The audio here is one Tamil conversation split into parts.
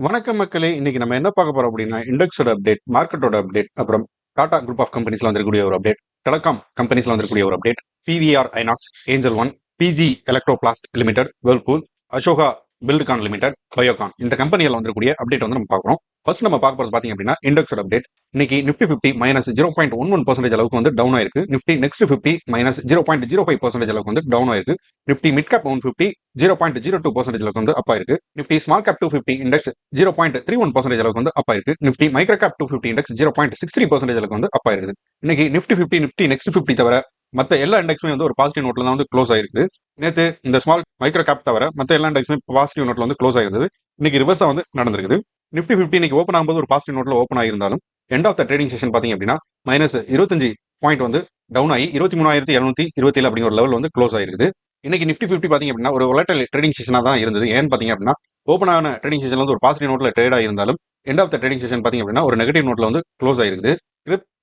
வணக்கம் மக்களே! இன்னைக்கு நம்ம என்ன பார்க்க போறோம் அப்படின்னா, இண்டெக்ஸோட அப்டேட், மார்க்கெட்டோட அப்டேட், அப்புறம் டாடா குரூப் ஆஃப் கம்பெனிஸ்ல வந்திருக்கக்கூடிய ஒரு அப்டேட், டெலகாம் கம்பெனிஸ்ல வந்திருக்கக்கூடிய ஒரு update, PVR INOX, Angel One, PG Electroplast Limited, Whirlpool, Ashoka Buildcon Limited, Biocon இந்த கம்பெனியில் வந்திருக்கக்கூடிய அப்டேட் வந்து நம்ம பார்க்குறோம். ஃபர்ஸ்ட் நம்ம பார்க்க போறது பாத்தீங்க அப்படின்னா, இண்டெக்ஸோட அப்டேட். இன்னைக்கு நிஃப்டி 50 -0.11% அளவுக்கு வந்து டவுன் ஆயிருக்கு. நிஃப்டி நெக்ஸ்ட் 50 -0.05% அளவுக்கு வந்து டவுன் ஆயிருக்கு. நிஃப்டி மிட் கேப் 150 0.02% அளவுக்கு வந்து அப் ஆயிருக்கு. நிஃப்டி ஸ்மால் கேப் 250 இண்டெக்ஸ் 0.31% அளவுக்கு வந்து அப் ஆயிருக்கு. நிஃப்டி மைக்ரோ கேப் 250 இண்டெக்ஸ் 0.63% அளவுக்கு வந்து அப் ஆயிருக்கு. இன்னைக்கு நிஃப்டி 50 நிஃப்டி நெக்ஸ்ட் 50 தவிர மற்ற எல்லா இண்டெக்ஸுமே வந்து ஒரு பாசிட்டிவ் நோட்ல தான் வந்து க்ளோஸ் ஆயிருக்கு. நேற்று இந்த ஸ்மால் மைக்ரோ கேப் தவிர மற்ற எல்லா இண்டெக்ஸுமே பாசிட்டிவ் நோட்ல வந்து க்ளோஸ் ஆயிருந்தது. இன்னைக்கு ரிவர்ஸா வந்து நடந்திருக்குது. நிஃப்டி 50 இன்னைக்கு ஓப்பன் ஆகும்போது ஒரு பாசிட்டிவ் நோட்ல ஓப்பன் ஆயிருந்தாலும் end of the trading session பாத்தீங்க அப்படின்னா -25 பாயிண்ட் வந்து டவுன் ஆகி 23,727 அப்படிங்கிற லெவல் வந்து க்ளோஸ் ஆயிருக்குது. இன்னைக்கு நிஃப்டி 50 பாத்தீங்க அப்படின்னா ஒரு volatile ட்ரேடிங் செஷனா தான் இருந்தது. ஏன்னு பாத்தீங்க அப்படின்னா ஓப்பன் ஆன ட்ரேடிங் செஷன்ல வந்து ஒரு பாசிட்டிவ் நோட்ல ட்ரேட் ஆயிருந்தாலும் end of the trading session பாத்தீங்க அப்படின்னா ஒரு நெகட்டிவ் நோட்ல வந்து க்ளோஸ் ஆயிருக்குது.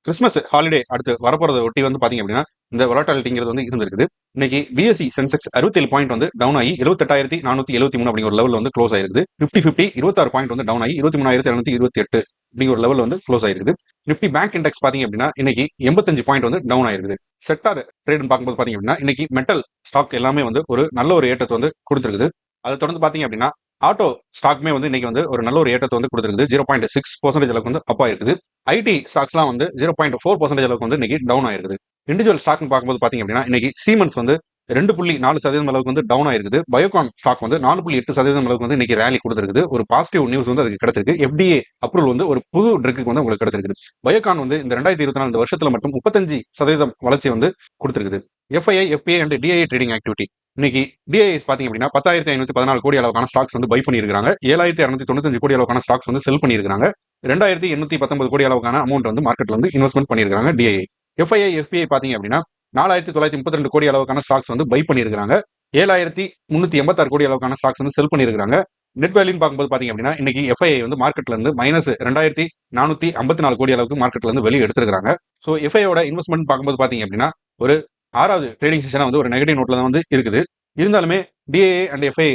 கிறிஸ்மஸ் ஹாலிடே அடுத்து வரப்போறதை ஒட்டி வந்து பாத்தீங்க அப்படின்னா இந்த வொலட்டாலிட்டிங்கிறது வந்து இருந்திருக்குது. இன்னைக்கு பிஎஸ்சி சென்செக்ஸ் 67 பாயிண்ட் வந்து டவுன் ஆகி 28,473 அப்படிங்கிற ஒரு லெவல் வந்து க்ளோஸ் ஆயிருக்குது. நிஃப்டி 50 26 பாயிண்ட் வந்து டவுன் ஆகி 23,728 அப்படிங்கிற ஒரு லெவல் வந்து க்ளோஸ் ஆயிருக்குது. நிஃப்டி பேங்க் இண்டெக்ஸ் பாத்தீங்க அப்படின்னா இன்னைக்கு 85 பாயிண்ட் வந்து டவுன் ஆயிருக்குது. செக்டார் ட்ரேட் பார்க்கும்போது பாத்தீங்க அப்படின்னா இன்னைக்கு மெட்டல் ஸ்டாக் எல்லாமே வந்து ஒரு நல்ல ஒரு ஏற்றத்தை வந்து கொடுத்துருக்குது. அதை தொடர்ந்து பாத்தீங்க அப்படின்னா ஆட்டோ ஸ்டாக்மே வந்து இன்னைக்கு வந்து ஒரு நல்ல ஒரு ஏற்றத்தை வந்து கொடுத்துருக்குது. 0.6% அளவுக்கு வந்து அப் ஆயிருக்குது. ஐடி ஸ்டாக்ஸ்லாம் வந்து 0.4% அளவுக்கு வந்து இன்னைக்கு டவுன் ஆயிருக்குது. இண்டிவிஜுவல் ஸ்டாக்னு பார்க்கும்போது பாத்தீங்க அப்படின்னா இன்னைக்கு சீமன்ஸ் வந்து 2.4% அளவுக்கு வந்து டவுன் ஆயிருக்குது. பயோகான் ஸ்டாக் வந்து 4.8% அளவுக்கு வந்து இன்னைக்கு ரேலி கொடுத்துருக்குது. ஒரு பாசிட்டிவ் நியூஸ் வந்து அதுக்கு கிடைச்சிருக்கு. எஃப்டிஏ அப்ரூவல் வந்து ஒரு புது ட்ரக்கு வந்து உங்களுக்கு கிடைச்சிருக்குது. பயோகான் வந்து இந்த 2024 இந்த வருஷத்துல மட்டும் 35% வளர்ச்சி வந்து கொடுத்துருக்குது. FII, FII and DII trading activity இன்னைக்கு டிஐஎஸ் பாத்தீங்க அப்படின்னா 10,514 கோடி அளவுக்கான ஸ்டாக்ஸ் வந்து பை பண்ணியிருக்காங்க. 7,295 கோடி அளவுக்கான ஸ்டாக்ஸ் வந்து செல் பண்ணியிருக்காங்க. 2,819 கோடி அளவுக்கான அமௌண்ட் வந்து மார்க்கெட்ல வந்து இன்வெஸ்ட்மெண்ட் பண்ணியிருக்காங்க டிஐஏ. எஃப்ஐஐ, எஃபிஐ பாத்தீங்க அப்படின்னா 4,932 கோடி அளவுக்கான ஸ்டாக்ஸ் வந்து பை பண்ணியிருக்காங்க. 7,386 கோடி அளவுக்கான ஸ்டாக்ஸ் வந்து செல் பண்ணியிருக்காங்க. நெட் வேல்யூன்னு பார்க்கும்போது பாத்தீங்க அப்படின்னா இன்னைக்கு எஃப்ஐஐ வந்து மார்க்கெட்ல இருந்து -2,454 கோடி அளவுக்கு மார்க்கெட்ல இருந்து வெளியே எடுத்திருக்காங்க. ஸோ எஃப்ஐயோட இன்வெஸ்ட்மெண்ட் பார்க்கும்போது பாத்தீங்க அப்படின்னா ஒரு 6வது ட்ரேடிங் செஷனா வந்து ஒரு நெகட்டிவ் நோட்ல தான் வந்து இருக்குது. இருந்தாலுமே டிஏஏ அண்ட் எஃப்ஐ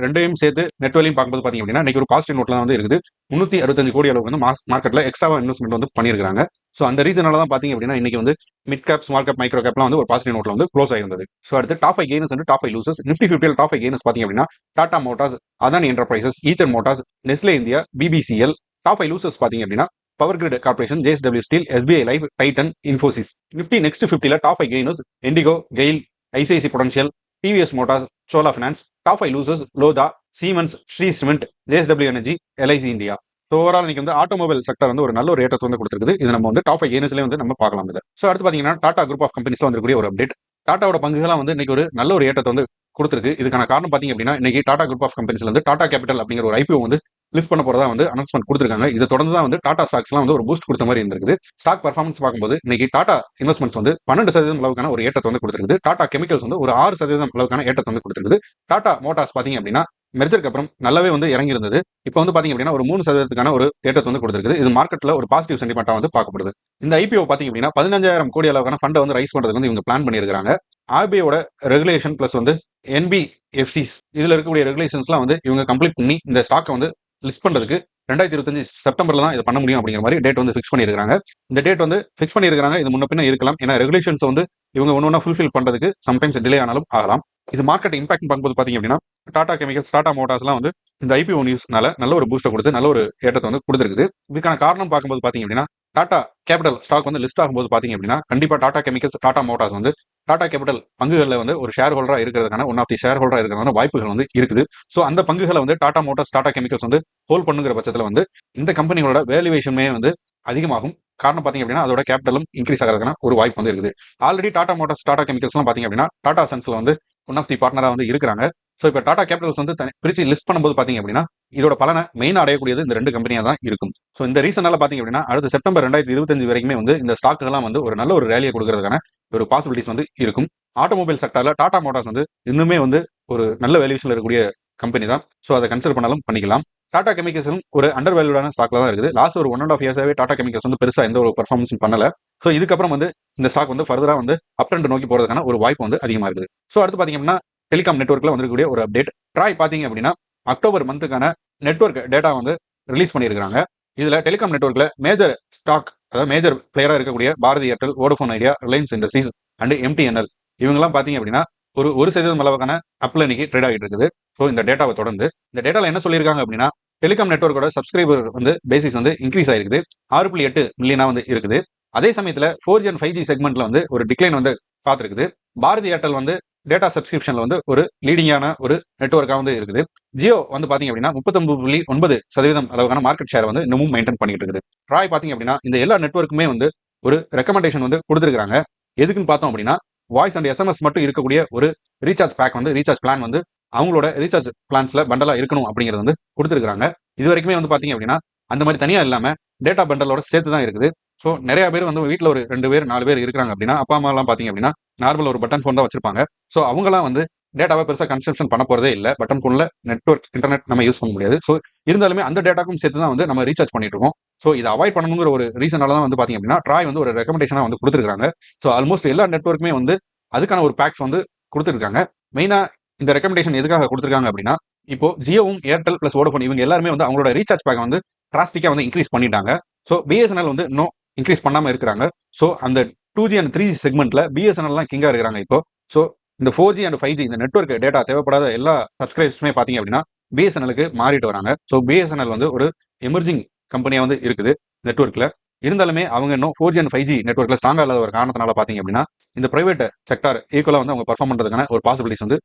ரெண்டையும் சேர்த்து நெட் வேல்யூ பார்க்கும்போது பாத்தீங்க அப்படின்னா இன்னைக்கு ஒரு பாசிட்டிவ் நோட்ல தான் வந்து இருக்குது. 365 கோடி அளவுக்கு வந்து மார்க்கெட்ல எக்ஸ்ட்ராவா இன்வெஸ்ட்மெண்ட் வந்து பண்ணியிருக்காங்க. ஸோ அந்த ரீசனால தான் பாத்தீங்க அப்படின்னா இன்னைக்கு வந்து mid cap, small cap, micro கேப்லாம் வந்து ஒரு பாசிட்டிவ் நோட்ல வந்து க்ளோஸ் ஆயிருந்தது. ஸோ அடுத்து top 5 gainers and top 5 losers. Nifty 50 top 5 gainers பாத்தீங்க அப்படின்னா Tata Motors, Adani Enterprises, Eicher Motors, Nestle India, BPCL. Top 5 losers பாத்தீங்க அப்படின்னா Power Grid Corporation, JSW Steel, SBI Life, Titan, Infosys. Nifty Next 50ல top 5 gainers IndiGo, GAIL, ICICI Prudential, TVS Motors, Chola finance. Top 5 losers Lodha, Siemens, Shree cement, JSW energy, LIC India. So overall இன்னைக்கு வந்து ஆட்டோமொபைல் செக்டர் வந்து ஒரு நல்ல ஒரு ஏற்றத்தை வந்து கொடுத்துருக்குது. இது நம்ம வந்து டாப் 5 கெய்னர்ஸ்லேயே வந்து நம்ம பார்க்கலாம். இது ஸோ அடுத்து பார்த்தீங்கன்னா டாடா குரூப் ஆஃப் கம்பெனிஸ்ல வந்துருக்கூடிய ஒரு அப்டேட். டாட்டாவோட பங்குகள்லாம் வந்து இன்னைக்கு ஒரு நல்ல ஒரு ஏற்றத்தை வந்து கொடுத்துருக்கு. இதுக்கான காரணம் பார்த்தீங்க அப்படின்னா இன்னைக்கு டாடா குரூப் ஆஃப் கம்பெனிஸ்ல வந்து டாடா கேபிட்டல் அப்படிங்கிற ஒரு ஐபிஓ வந்து லிஸ்ட் பண்ண போறதா வந்து அனௌன்ஸ்மெண்ட் கொடுத்துருக்காங்க. இதை தொடர்ந்து தான் வந்து டாடா ஸ்டாக்ஸ்லாம் வந்து ஒரு பூஸ்ட் கொடுத்த மாதிரி இருந்திருக்குது. ஸ்டாக் பர்ஃபார்மன்ஸ் பார்க்கும்போது இன்னைக்கு டாடா இன்வெஸ்ட்மெண்ட்ஸ் வந்து 12% அளவுக்கான ஒரு ஏற்றத்தை வந்து கொடுத்துருக்குது. டாடா கெமிக்கல்ஸ் வந்து ஒரு 6% அளவுக்கான ஏற்றத்தை வந்து கொடுத்துருக்குது. டாடா மோட்டார்ஸ் பாத்தீங்க அப்படின்னா மெர்ஜருக்கு அப்புறம் நல்லாவே வந்து இறங்கி இருந்தது. இப்போ வந்து பாத்தீங்க அப்படின்னா ஒரு 3%க்கான ஒரு ஏற்றத்தை வந்து கொடுத்துருக்குது. இது மார்க்கெட்ல ஒரு பாசிட்டிவ் சென்டிமெண்டா வந்து பார்க்கப்படுது. இந்த ஐபிஓ பாத்தீங்க அப்படின்னா 15,000 கோடி அளவுக்கான ஃபண்டை வந்து ரைஸ் பண்றதுக்கு வந்து இவங்க பிளான் பண்ணியிருக்காங்க. ஆர்பிஐயோட ரெகுலேஷன் பிளஸ் வந்து என்பிஎஃப்சிஸ் இதுல இருக்கக்கூடிய ரெகுலேஷன்ஸ்லாம் வந்து இவங்க கம்ப்ளீட் பண்ணி இந்த ஸ்டாக்கை வந்து லிஸ்ட் பண்றதுக்கு 2025 செப்டம்பர்ல தான் இதை பண்ண முடியும் அப்படிங்கிற மாதிரி டேட் வந்து ஃபிக்ஸ் பண்ணியிருக்காங்க. இந்த டேட் வந்து ஃபிக்ஸ் பண்ணியிருக்காங்க. இது முன்ன பின்ன இருக்கலாம். ஏன்னா ரெகுலேஷன்ஸ் வந்து இவங்க ஒன்று ஒன்றா ஃபுல்ஃபில் பண்றதுக்கு சம்டைம்ஸ் டிலே ஆனாலும் ஆகலாம். இது மார்க்கெட் இம்பாக்ட் பார்க்கும்போது பாத்தீங்க அப்படின்னா டாடா கெமிக்கல்ஸ், டாடா மோட்டார்ஸ்லாம் வந்து இந்த ஐபிஓ நியூஸ்னால நல்ல ஒரு பூஸ்ட்டை கொடுத்து நல்ல ஒரு ஏற்றத்தை வந்து கொடுத்துருக்குது. இதுக்கான காரணம் பார்க்கும்போது பாத்தீங்க அப்படின்னா டாடா கேபிட்டல் ஸ்டாக் வந்து லிஸ்ட் ஆகும்போது பாத்தீங்க அப்படின்னா கண்டிப்பா டாடா கெமிக்கல்ஸ், டாடா மோட்டார்ஸ் வந்து டாடா கேபிட்டல் பங்குகளில் வந்து ஒரு ஷேர் ஹோல்டரா இருக்கிறதுக்கான ஒன் ஆஃப் தி ஷேர் ஹோல்டரா இருக்கிறதுக்கான வாய்ப்புகள் வந்து இருக்குது. ஸோ அந்த பங்குகளை வந்து டாடா மோட்டார்ஸ், டாடா கெமிக்கல்ஸ் வந்து ஹோல்ட் பண்ணுங்கிற பட்சத்தில் வந்து இந்த கம்பெனிகளோட வேல்யூவேஷனுமே வந்து அதிகமாகும். காரணம் பாத்தீங்க அப்படின்னா அதோட கேபிட்டலும் இன்க்ரீஸ் ஆகிறதுக்கான ஒரு வாய்ப்பு வந்து இருக்குது. ஆல்ரெடி டாடா மோட்டார்ஸ், டாடா கெமிக்கல்ஸ்லாம் பாத்தீங்க அப்படின்னா டாடா சன்ஸ்ல வந்து ஒன் ஆஃப் தி பார்ட்னரா வந்து இருக்கிறாங்க. ஸோ இப்போ டாடா கேபிட்டல்ஸ் வந்து பிரிச்சு லிஸ்ட் பண்ணும்போது பாத்தீங்க அப்படின்னா இதோட பலனை மெயினாக அடையக்கூடியது இந்த ரெண்டு கம்பெனியா தான் இருக்கும். ஸோ இந்த ரீசனால பாத்தீங்க அப்படின்னா அடுத்த செப்டம்பர் 2025 வரைக்குமே வந்து இந்த ஸ்டாக்குகள்லாம் வந்து ஒரு நல்ல ஒரு ரேலியை கொடுக்கறதுக்கான ஒரு பாசிபிலிட்டிஸ் வந்து இருக்கும். ஆட்டோமொபைல் செக்டர்ல டாடா மோட்டார்ஸ் வந்து இன்னுமே வந்து ஒரு நல்ல வேல்யூஷன்ல இருக்கக்கூடிய கம்பெனி தான். ஸோ அதை கன்சிடர் பண்ணாலும் பண்ணிக்கலாம். டாடா கெமிக்கல்ஸும் ஒரு அண்டர் வேல்யூடான ஸ்டாக்ல தான் இருக்குது. லாஸ்ட் ஒரு 1.5 இயர்ஸாவே டாடா கெமிக்கல்ஸ் வந்து பெருசா எந்த ஒரு பர்ஃபார்மன்ஸும் பண்ணல. ஸோ இதுக்கப்புறம் வந்து இந்த ஸ்டாக் வந்து ஃபர்தரா வந்து அப் ட்ரெண்ட் நோக்கி போறதுக்கான ஒரு வாய்ப்பு வந்து அதிகமா இருக்குது. ஸோ அடுத்து பாத்தீங்க அப்படின்னா டெலிகாம் நெட்வொர்க்ல வந்திருக்கக்கூடிய ஒரு அப்டேட். ட்ராய் பாத்தீங்க அப்படின்னா அக்டோபர் மந்த்துக்கான நெட்வொர்க் டேட்டா வந்து ரிலீஸ் பண்ணியிருக்காங்க. இதுல டெலிகாம் நெட்வொர்க்ல மேஜர் ஸ்டாக், அதாவது மேஜர் பிளேயரா இருக்கக்கூடிய Bharti Airtel, Vodafone Idea, Reliance Industries and MTNL இவங்கெல்லாம் பாத்தீங்க அப்படின்னா ஒரு 1% அளவுக்கான அப்ல இன்னைக்கு ட்ரேட் ஆகிட்டு இருக்குது. ஸோ இந்த டேட்டாவை தொடர்ந்து இந்த டேட்டால என்ன சொல்லியிருக்காங்க அப்படின்னா, டெலிகாம் நெட்வொர்க்கோட சப்ஸ்கிரைபர் வந்து பேசிஸ் வந்து இன்க்ரீஸ் ஆயிருக்குது, 6.8 மில்லியனா வந்து இருக்குது. அதே சமயத்துல 4G அண்ட் 5G செக்மெண்ட்ல வந்து ஒரு டிக்ளைன் வந்து பார்த்துருக்குது. பாரதி ஏர்டெல் வந்து டேட்டா சப்ஸ்கிரிப்ஷன்ல வந்து ஒரு லீடிங்கான ஒரு நெட்வொர்க்காக வந்து இருக்குது. ஜியோ வந்து பாத்தீங்க அப்படின்னா 39.9% அளவுக்கான மார்க்கெட் ஷேர் வந்து இன்னமும் மெயின்டைன் பண்ணிட்டு இருக்குது. ட்ராய் பாத்தீங்க அப்படின்னா இந்த எல்லா நெட்வொர்க்குமே வந்து ஒரு ரெக்கமெண்டேஷன் வந்து கொடுத்துருக்காங்க. எதுக்குன்னு பார்த்தோம் அப்படின்னா, வாய்ஸ் அண்ட் எஸ்எம்எஸ் மட்டும் இருக்கக்கூடிய ஒரு ரீசார்ஜ் பேக் வந்து ரீசார்ஜ் பிளான் வந்து அவங்களோட ரீசார்ஜ் பிளான்ஸ்ல பண்டலா இருக்கணும் அப்படிங்கிறது வந்து கொடுத்துருக்காங்க. இது வரைக்குமே வந்து பாத்தீங்க அப்படின்னா அந்த மாதிரி தனியா இல்லாம டேட்டா பண்டலோட சேர்த்து தான் இருக்குது. ஸோ நிறைய பேர் வந்து வீட்டில் ஒரு 2 பேர் 4 பேர் இருக்கிறாங்க அப்படின்னா, அப்பா அம்மா எல்லாம் பாத்தீங்க அப்படின்னா நார்மல் ஒரு பட்டன் ஃபோன் தான் வச்சிருப்பாங்க. ஸோ அவங்கலாம் வந்து டேட்டாவை பெருசாக கன்சம்ஷன் பண்ண போறதே இல்லை. பட்டன் ஃபோன்ல நெட்வொர்க் இன்டர்நெட் நம்ம யூஸ் பண்ண முடியாது. ஸோ இருந்தாலுமே அந்த டேட்டாக்கும் சேர்த்து தான் வந்து நம்ம ரீசார்ஜ் பண்ணிட்டு இருக்கோம். ஸோ இதை அவாய்ட் பண்ணணுங்கிற ஒரு ரீசனால தான் வந்து பாத்தீங்க அப்படின்னா ட்ராய் வந்து ஒரு ரெக்கமெண்டேஷனா வந்து கொடுத்துருக்காங்க. ஸோ ஆல்மோஸ்ட் எல்லா நெட்வொர்க்குமே வந்து அதுக்கான ஒரு பேக்ஸ் வந்து கொடுத்துருக்காங்க. மெயினா இந்த ரெக்கமெண்டேஷன் எதுக்காக கொடுத்துருக்காங்க அப்படின்னா, இப்போ ஜியோவும் ஏர்டெல் பிளஸ் வோடஃபோன் இவங்க எல்லாருமே வந்து அவங்களோட ரீசார்ஜ் பேக் வந்து டிராஸ்டிக்கா வந்து இன்க்ரீஸ் பண்ணிட்டாங்க. ஸோ பிஎஸ்என்எல் வந்து இன்னும் இன்க்ரீஸ் பண்ணாம இருக்கிறாங்க. ஸோ அந்த 2G அண்ட் 3G செக்மெண்ட்ல பிஎஸ்என்எல் தான் கிங்கா இருக்கிறாங்க இப்போ. ஸோ இந்த 4G அண்ட் 5G இந்த நெட்வொர்க் டேட்டா தேவைப்படாத எல்லா சப்ஸ்கிரைபர்ஸுமே பாத்தீங்க அப்படின்னா பிஎஸ்என்எலுக்கு மாறிட்டு வராங்க. ஸோ பிஎஸ்என்எல் வந்து ஒரு எமர்ஜிங் கம்பெனியா வந்து இருக்குது நெட்வொர்க்ல. இருந்தாலுமே அவங்க இன்னும் 4G அண்ட் 5G நெட்வொர்க்ல ஸ்ட்ராங்கா இல்லாத ஒரு காரணத்தினால பாத்தீங்க அப்படின்னா இந்த பிரைவேட் செக்டார் ஈக்குவலா வந்து அவங்க பர்ஃபார்ம் பண்றதுக்கான ஒரு பாசிபிலிட்டிஸ் வந்து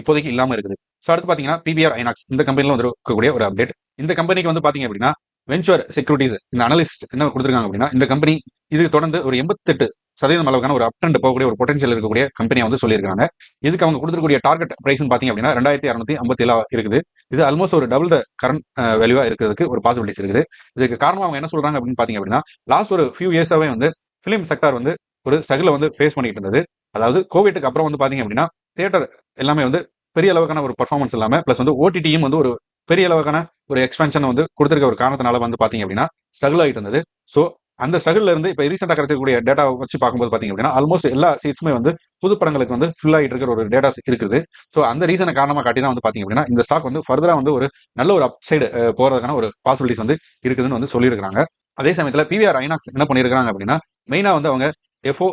இப்போதைக்கு இல்லாம இருக்குது. ஸோ அடுத்து பாத்தீங்கன்னா பிவிஆர் ஐநாக்ஸ் இந்த கம்பெனில வந்து இருக்கக்கூடிய ஒரு அப்டேட். இந்த கம்பெனிக்கு வந்து பாத்தீங்க அப்படின்னா வென்ச்சர் செக்யூரிட்டிஸ் இந்த அனலிஸ்ட் என்ன கொடுத்துருக்காங்க அப்படின்னா, இந்த கம்பெனி இது தொடர்ந்து ஒரு 88% அளவுக்கான ஒரு அப் ட்ரெண்ட் போகக்கூடிய ஒரு பொட்டன்ஷியல் இருக்கக்கூடிய கம்பெனியா வந்து சொல்லியிருக்காங்க. இதுக்கு அவங்க கொடுத்துருக்கூடிய டார்கெட் பிரைஸ் பாத்தீங்க அப்படின்னா 2657 இருக்குது. இது ஆல்மோஸ்ட் ஒரு டபுள் த கரண்ட் வேல்யூவா இருக்கிறதுக்கு ஒரு பாசிபிலிட்டிஸ் இருக்குது. இதுக்கு காரணம் அவங்க என்ன சொல்றாங்க அப்படின்னு பாத்தீங்க அப்படின்னா, லாஸ்ட் ஒரு ஃபியூ இயர்ஸாவே வந்து பிலிம் செக்டார் வந்து ஒரு ஸ்ட்ரகிள் வந்து ஃபேஸ் பண்ணிட்டு இருந்தது. அதாவது கோவிட்க்கு அப்புறம் வந்து பாத்தீங்க அப்படின்னா தியேட்டர் எல்லாமே வந்து பெரிய அளவுக்கான ஒரு பர்ஃபார்மன்ஸ் இல்லாம பிளஸ் வந்து ஓடிடியும் வந்து ஒரு பெரிய அளவுக்கான ஒரு எக்ஸ்பென்ஷன் வந்து கொடுத்திருக்க ஒரு காரணத்தினால வந்து பாத்தீங்க அப்படின்னா ஸ்ட்ரகிள் ஆகிட்டு இருந்தது. ஸோ அந்த ஸ்ட்ரகிள்ல இருந்து இப்போ ரீசெண்டா கிடைச்சக்கூடிய டேட்டா வச்சு பார்க்கும்போது பாத்தீங்க அப்படின்னா ஆல்மோஸ்ட் எல்லா சீட்ஸுமே வந்து புது படங்களுக்கு வந்து ஃபுல் ஆகிட்டு இருக்கிற ஒரு டேட்டாஸ் இருக்குது. ஸோ அந்த ரீசனை காரணமா காட்டி தான் வந்து பாத்தீங்க அப்படின்னா இந்த ஸ்டாக் வந்து ஃபர்தரா வந்து ஒரு நல்ல ஒரு அப்சைடு போறதுக்கான ஒரு பாசிபிலிட்டிஸ் வந்து இருக்குதுன்னு வந்து சொல்லியிருக்காங்க. அதே சமயத்தில் பிவிஆர் ஐநாக்ஸ் என்ன பண்ணியிருக்காங்க அப்படின்னா, மெயினா வந்து அவங்க எஃப்ஓ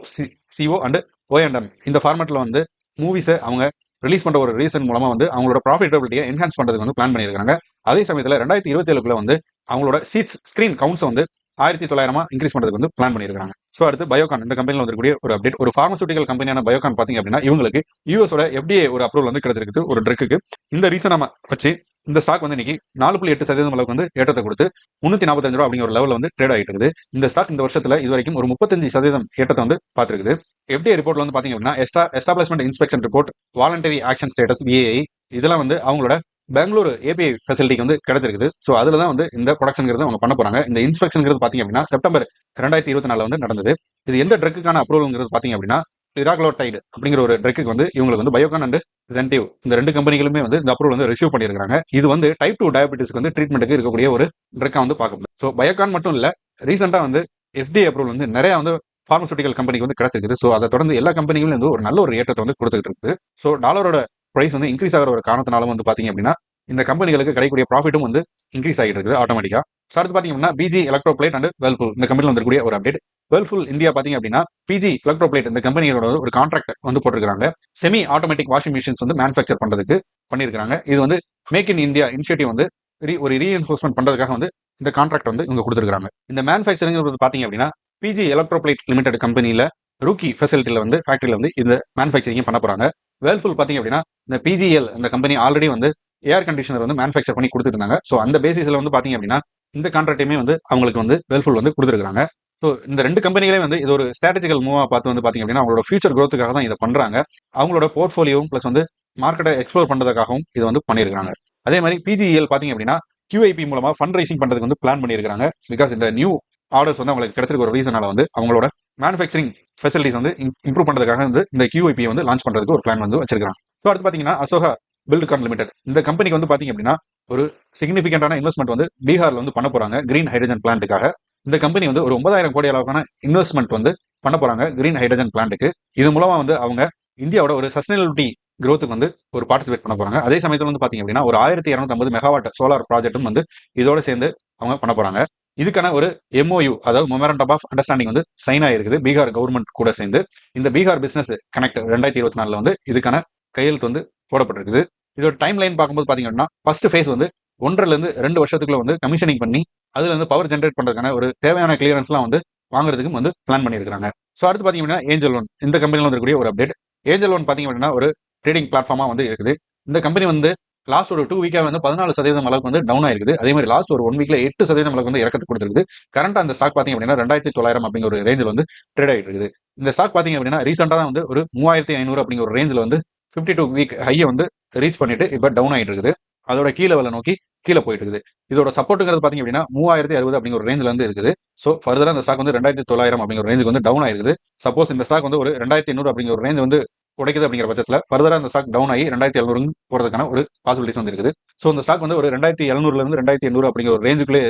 சிஓ அண்ட் ஓஎன்எம் இந்த ஃபார்மேட்ல வந்து மூவிஸை அவங்க ரிலீஸ் பண்ற ஒரு ரீசன் மூலமா வந்து அவங்களோட ப்ராஃபிட்டபிலிட்டியை என்ஹான்ஸ் பண்றதுக்கு வந்து பிளான் பண்ணியிருக்காங்க. அதே சமயத்தில் 2027 வந்து அவங்களோட சீட்ஸ் ஸ்கிரீன் கவுண்ட்ஸ் வந்து 1900 இன்க்ரீஸ் பண்றதுக்கு வந்து பிளான் பண்ணியிருக்காங்க. ஸோ அடுத்து பயோகான் இந்த கம்பெனியில் வந்துக்கூடிய ஒரு அப்டேட். ஒரு பார்மசூட்டிக்கல் கம்பெனியான பயோகான் பாத்தீங்க அப்படின்னா இவங்களுக்கு யூஎஸோட எஃப்டிஏ ஒரு அப்ரூவல் வந்து கிடைச்சிருக்கு ஒரு ட்ரக்குக்கு. இந்த ரீசன் நம்ம வச்சு இந்த ஸ்டாக் வந்து இன்னைக்கு 4.8% அளவுக்கு வந்து ஏற்றத்தை கொடுத்து 345 ரூபா அப்படிங்கிற ஒரு லெவலில் வந்து ட்ரேட் ஆகிட்டு இருக்குது. இந்த ஸ்டாக் இந்த வருஷத்துல இது வரைக்கும் ஒரு 35% ஏற்றத்தை வந்து பார்த்துருக்குது. எஃப்டிஏ ரிப்போர்ட்ல வந்து பாத்தீங்க அப்படின்னா establishment inspection report, voluntary action status VAI இதெல்லாம் வந்து அவங்களோட பெங்களூர் ஏபிஐ ஃபெசிலிட்டிக்கு வந்து கிடைச்சிருக்குது. ஸோ அதுல தான் வந்து இந்த ப்ரொடக்ஷன்ங்கிறது அவங்க பண்ண போறாங்க. இந்த இன்ஸ்பெக்ஷன்ங்கிறது பாத்தீங்க அப்படின்னா செப்டம்பர் 2024 வந்து நடந்தது. இது எந்த ட்ரக்குக்கான அப்ரூவல்ங்கிறது பாத்தீங்க அப்படின்னா லிராக்ளோடைடு அப்படிங்கிற ஒரு ட்ரக்கு வந்து இவங்களுக்கு வந்து பயோகான் அண்ட் ஜென்டிவ் இந்த 2 கம்பெனிகளுமே வந்து இந்த அப்ரூவல் வந்து ரிசீவ் பண்ணியிருக்காங்க. இது வந்து டைப் 2 டயபிட்டிஸ்க்கு வந்து ட்ரீட்மெண்ட்டுக்கு இருக்கக்கூடிய ஒரு ட்ரக்கா வந்து பார்க்கப்படுது. ஸோ பயோகான் மட்டும் இல்ல, ரீசெண்டா வந்து எஃப்டிஏ அப்ரூவல் வந்து நிறைய வந்து பார்மசூட்டிக்கல் கம்பெனிக்கு வந்து கிடைச்சிருக்குது. ஸோ அதை தொடர்ந்து எல்லா கம்பெனிகளும் வந்து ஒரு நல்ல ஒரு ஏற்றத்தை வந்து கொடுத்துட்டு இருக்குது. ஸோ டாலரோட பிரைஸ் வந்து இன்க்ரீஸ் ஆகிற ஒரு காரணத்தினாலும் வந்து பாத்தீங்க அப்படின்னா இந்த கம்பெனிகளுக்கு கிடைக்கக்கூடிய ப்ராஃபிட்டும் வந்து இன்க்ரீஸ் ஆகிட்டு இருக்குது ஆட்டோமேட்டிக்கா. ஸோ அடுத்து பாத்தீங்க அப்படின்னா பிஜி எலக்ட்ரோபிளேட் அண்ட் வேர்ல்பூல் இந்த கம்பெனியில் வந்துக்கூடிய ஒரு அப்டேட். வேர்ல்பூல் இந்தியா பாத்தீங்க அப்படின்னா பிஜி எலக்ட்ரோபிளேட் இந்த கம்பெனியோட ஒரு கான்ட்ராக்ட் வந்து போட்டிருக்காங்க. செமி ஆட்டோமேட்டிக் வாஷிங் மிஷின்ஸ் வந்து மேனுஃபேக்சர் பண்றதுக்கு பண்ணியிருக்காங்க. இது வந்து மேக் இன் இந்தியா இனிஷியேட்டிவ் வந்து ஒரு ரீஎன்ஃபோர்ஸ்மெண்ட் பண்றதுக்காக வந்து இந்த கான்ட்ராக்ட் வந்து இவங்க கொடுத்துருக்காங்க. இந்த மேனுஃபேக்சரிங் பாத்தீங்க அப்படின்னா பிஜி எலக்ட்ரோபிளேட் லிமிடெட் கம்பெனியில ரூக்கி ஃபெசிலிட்டியில வந்து ஃபேக்டரியில வந்து இந்த மேனுஃபேக்சரிங் பண்ண போறாங்க. வேர்ல்பூல் பாத்தீங்க அப்படின்னா இந்த பிஜிஎல் இந்த கம்பெனி ஆல்ரெடி வந்து ஏர் கண்டிஷனர் வந்து மேனுஃபேக்சர் பண்ணி கொடுத்துட்டு இருந்தாங்க. ஸோ அந்த பேசிஸ்ல வந்து பாத்தீங்க அப்படின்னா இந்த கான்ட்ராக்டையுமே வந்து அவங்களுக்கு வந்து வேர்ல்பூல் வந்து கொடுத்துருக்காங்க. ஸோ இந்த 2 கம்பெனிகளே வந்து இது ஒரு ஸ்ட்ராட்டஜிக்கல் மூவா பார்த்து வந்து பாத்தீங்க அப்படின்னா அவங்களோட ஃபியூச்சர் growthக்காக தான் இதை பண்றாங்க. அவங்களோட போர்ட்ஃபோலியோவும் பிளஸ் வந்து மார்க்கெட்டை எக்ஸ்ப்ளோர் பண்றதுக்காகவும் இது வந்து பண்ணியிருக்காங்க. அதே மாதிரி பிஜிஎல் பாத்தீங்க அப்படின்னா QIP மூலமா ஃபண்ட் ரைசிங் பண்றதுக்கு வந்து பிளான் பண்ணியிருக்காங்க. பிகாஸ் இந்த நியூ ஆர்டர்ஸ் வந்து அவங்களுக்கு கிடைச்சிருக்க ஒரு ரீசனால வந்து அவங்களோட மேனுஃபேக்சரிங் ஃபெசிலிட்டிஸ் வந்து இம்ப்ரூவ் பண்றதுக்காக வந்து இந்த QIP வந்து லான்ச் பண்றதுக்கு ஒரு பிளான் வந்து வச்சிருக்காங்க. ஸோ அடுத்து பாத்தீங்கன்னா அசோகா பில்ட்கான் லிமிடெட் இந்த கம்பெனிக்கு வந்து பாத்தீங்க அப்படின்னா ஒரு சிக்னிஃபிகண்டான இன்வெஸ்ட்மெண்ட் வந்து பீகார்ல வந்து பண்ண போறாங்க கிரீன் ஹைட்ரஜன் பிளான்ட்டுக்காக. இந்த கம்பெனி வந்து ஒரு 9,000 கோடி அளவுக்கான இன்வெஸ்ட்மெண்ட் வந்து பண்ண போறாங்க கிரீன் ஹைட்ரஜன் பிளான்ட்டுக்கு. இது மூலமா வந்து அவங்க இந்தியாவோட ஒரு சஸ்டைனபிலிட்டி growth-க்கு வந்து ஒரு பார்ட்டிசிபேட் பண்ண போறாங்க. அதே சமயத்துல வந்து பாத்தீங்க அப்படின்னா ஒரு 1250 மெகாவாட் சோலார் ப்ராஜெக்ட்டும் வந்து இதோட சேர்ந்து அவங்க பண்ண போறாங்க. இதுக்கான ஒரு MOU, அதாவது மெமரண்டம் ஆஃப் அண்டர்ஸ்டாண்டிங் வந்து சைன் ஆயிருக்குது பீகார் கவர்மெண்ட் கூட சேர்ந்து. இந்த பீகார் பிசினஸ் கனெக்ட் 2024 வந்து இதுக்கான கையெழுத்து வந்து போடப்பட்டிருக்குது. இதோட டைம் லைன் பார்க்கும்போது பாத்தீங்க அப்படின்னா ஃபர்ஸ்ட் ஃபேஸ் வந்து 1.5 to 2 வருஷத்துக்குள்ள வந்து கமிஷனிங் பண்ணி அதுல இருந்து பவர் ஜென்ரேட் பண்றதுக்கான ஒரு தேவையான கிளியரன்ஸ்லாம் வந்து வாங்குறதுக்கு வந்து பிளான் பண்ணியிருக்காங்க. ஸோ அடுத்து பாத்தீங்க அப்படின்னா ஏஞ்சல் ஒன், இந்த கம்பெனில இருக்கக்கூடிய ஒரு அப்டேட். ஏஞ்சல் ஒன் பாத்தீங்க அப்படின்னா ஒரு ட்ரேடிங் பிளாட்ஃபார்மா வந்து இருக்குது. இந்த கம்பெனி வந்து லாஸ்ட் ஒரு 2 வீக்கா வந்து 14% அளவுக்கு வந்து டவுன் ஆயிருக்குது. அதே மாதிரி லாஸ்ட் ஒரு 1 வீக்ல 8% அளவுக்கு வந்து இறக்கத்து கொடுத்துருக்குது. கரண்ட் அந்த ஸ்டாக் பாத்தீங்க அப்படின்னா 2900 அப்படிங்கிற ஒரு ரேஞ்சில் வந்து ட்ரேட் ஆகிட்டு இருக்குது. இந்த ஸ்டாக் பாத்தீங்க அப்படின்னா ரீசெண்டா தான் வந்து ஒரு 3500 அப்படிங்கிற ஒரு ரேஞ்சில் வந்து 52 வீக் ஹையை வந்து ரீச் பண்ணிட்டு இப்போ டவுன் ஆகிட்டு இருக்குது. அதோட கீழே லெவலை நோக்கி கீழே போயிட்டு இருக்குது. இதோட சப்போர்ட்டுங்கிறது பாத்தீங்க அப்படின்னா 3060 அப்படிங்கிற ஒரு ரேஞ்சில் வந்து இருக்குது. ஸோ ஃபர்தரா இந்த ஸ்டாக் வந்து 2900 அப்படிங்கிற ரேஞ்சுக்கு வந்து டவுன் ஆயிருக்குது. சப்போஸ் இந்த ஸ்டாக் வந்து ஒரு 2800 அப்படிங்கிற ஒரு ரேஞ்ச் வந்து உடைக்குது அப்படிங்கிற பட்சத்தில் ஃபர்தரா இந்த ஸ்டாக் டவுன் ஆகி 2700 போறதுக்கான ஒரு பாசிபிலிட்டிஸ் வந்து இருக்குது. ஸோ இந்த ஸ்டாக் வந்து ஒரு 2700 இருந்து 2800 அப்படிங்கிற ஒரு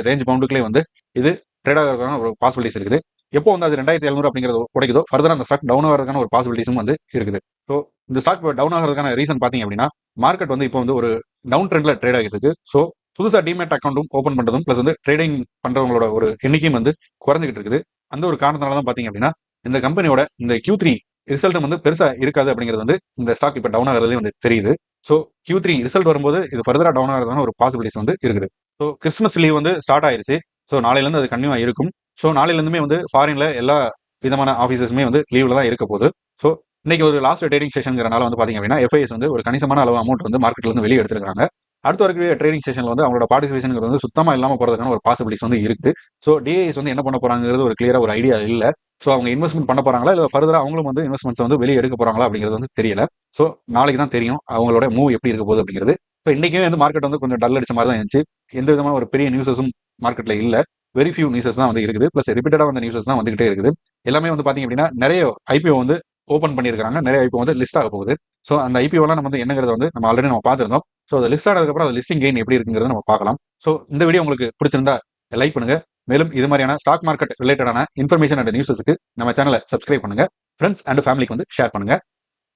ரேஞ்ச் பவுண்டுக்குள்ளே வந்து இது ட்ரேட் ஆகிறதுக்கான ஒரு பாசிபிலிட்டிஸ் இருக்குது. எப்போ வந்து அது 2700 அப்படிங்கிறது உடைக்குதோ ஃபர்தரா அந்த ஸ்டாக் டவுன் ஆகிறதுக்கான ஒரு பாசிபிலிட்டிஸும் வந்து இருக்குது. ஸோ இந்த ஸ்டாக் டவுன் ஆகிறதுக்கான ரீசன் பாத்தீங்க அப்படின்னா மார்க்கெட் வந்து இப்போ வந்து ஒரு டவுன் ட்ரெண்ட்ல ட்ரேட் ஆகிட்டு இருக்கு. ஸோ புதுசா டிமேட் அக்கௌண்ட்டும் ஓப்பன் பண்றதும் பிளஸ் வந்து ட்ரேடிங் பண்றவங்களோட ஒரு எண்ணிக்கையும் வந்து குறைஞ்சிட்டு இருக்குது. அந்த ஒரு காரணத்தினால தான் பாத்தீங்க அப்படின்னா இந்த கம்பெனியோட இந்த Q3 ரிசல்ட் வந்து பெருசா இருக்காது அப்படிங்கிறது வந்து இந்த ஸ்டாக் இப்போ டவுன் ஆகிறதே வந்து தெரியுது. ஸோ Q3 ரிசல்ட் வரும்போது இது ஃபர்தரா டவுன் ஆகிறதான ஒரு பாசிபிலிட்டிஸ் வந்து இருக்குது. ஸோ கிறிஸ்மஸ் லீவ் வந்து ஸ்டார்ட் ஆயிருச்சு. ஸோ நாளையிலேருந்து அது கன்டினியூ இருக்கும். ஸோ நாளையிலேருந்துமே வந்து ஃபாரின்ல எல்லா விதமான ஆஃபீஸஸுமே வந்து லீவ்ல தான் இருக்க போகுது. ஸோ இன்னைக்கு ஒரு லாஸ்ட் ட்ரேடிங் செஷன்ங்கிறனால வந்து பாத்தீங்க அப்படின்னா FIS வந்து ஒரு கணிசமான அளவு அமௌண்ட் வந்து மார்க்கெட்ல இருந்து வெளியே எடுத்துருக்காங்க. அடுத்த வரக்கூடிய ட்ரேடிங் செஷன்ல வந்து அவங்களோட பார்ட்டிசிபேஷன் வந்து சுத்தமா இல்லாம போறதுக்கான ஒரு பாசிபிலிட்டிஸ் வந்து இருக்கு. ஸோ DIS வந்து என்ன பண்ண போறாங்கிறது ஒரு கிளியரா ஒரு ஐடியா இல்ல. ஸோ அவங்க இன்வெஸ்ட்மெண்ட் பண்ண போறாங்களா இல்லை ஃபர்தரா அவங்களும் வந்து இன்வெஸ்ட்மெண்ட்ஸ் வந்து வெளியே எடுக்க போறாங்களா அப்படிங்கிறது வந்து தெரியல. ஸோ நாளைக்கு தான் தெரியும் அவங்களோட மூவ் எப்படி இருக்க போகுது அப்படிங்கிறது. ஸோ இன்னைக்குமே வந்து மார்க்கெட் வந்து கொஞ்சம் டல் அடிச்ச மாதிரி தான் இருந்துச்சு. எந்த விதமான ஒரு பெரிய நியூஸஸும் மார்க்கெட்ல இல்ல. வெரி ஃபியூ நியூஸஸ் தான் வந்து இருக்குது. பிளஸ் ரிப்பீட்டடா வந்த நியூஸஸ் தான் வந்துகிட்டே இருக்குது. எல்லாமே வந்து பாத்தீங்க அப்படின்னா நிறைய IPO வந்து ஓப்பன் பண்ணியிருக்காங்க. நிறைய IPO வந்து லிஸ்ட் ஆக போகுது. ஸோ அந்த IPOலாம் நம்ம வந்து என்னங்கிறத வந்து நம்ம ஆல்ரெடி நம்ம பார்த்துருந்தோம். ஸோ அது லிஸ்ட் ஆனதுக்கப்புறம் அது லிஸ்டிங் கெயின் எப்படி இருக்குங்கிறத நம்ம பார்க்கலாம். ஸோ இந்த வீடியோ உங்களுக்கு பிடிச்சிருந்தா லைக் பண்ணுங்க. மேலும் இது மாதிரியான ஸ்டாக் மார்க்கெட் ரிலேட்டடான இன்ஃபர்மேஷன் அண்ட் நியூஸஸ்க்கு நம்ம சேனலை சப்ஸ்கிரைப் பண்ணுங்க. ஃப்ரெண்ட்ஸ் அண்ட் ஃபேமிலிக்கு வந்து ஷேர் பண்ணுங்க.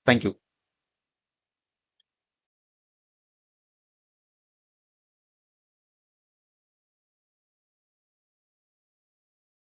தேங்க்யூ.